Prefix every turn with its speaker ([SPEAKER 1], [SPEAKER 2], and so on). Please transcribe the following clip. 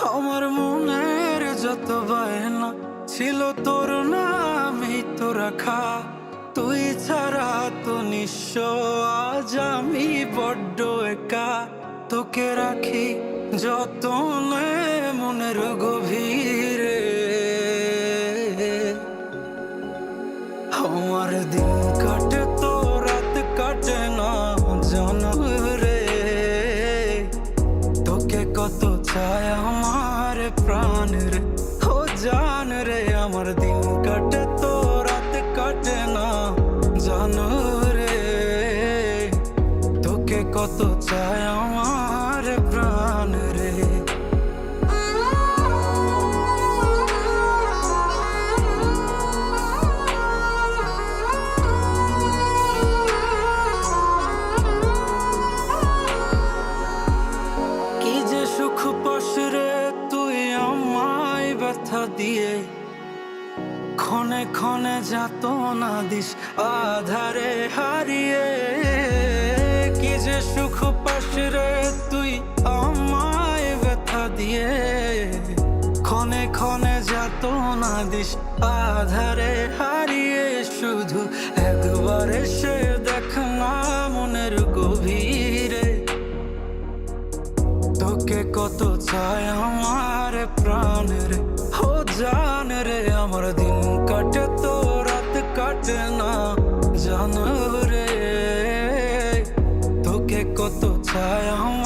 [SPEAKER 1] আমার মনের যত বায়না ছিল তোর নামই তো রাখা। তুই ছাড়া তো নিঃস্ব আজ আমি বড্ড একা। তোকে রাখি যতনে মনের গভীরে। আমার দিন কাটে তো রাত কাটে না জানো রে। তোকে কত চায় আমার প্রাণ রে, ও জান রে। আমার দিন কাটে তো রাত কাটে না জানো রে। তোকে কত চায় আমার প্রাণ রে। কি যে সুখ পাস রে তুই আমায় ব্যথা দিয়ে, ক্ষণে ক্ষণে যাতনা দিস আধারে হারিয়ে। কি যে সুখ পাস রে তুই আমায় ব্যথা দিয়ে, ক্ষণে ক্ষণে যাতনা দিস আধারে হারিয়ে। শুধু একবার এসে দেখ না মনের গভীরে। তোকে কত চায় আমার প্রাণ রে, ও জান রে। আমার দিন কাটে তো রাত কাটে না জানো রে। তোকে কত চায় আমার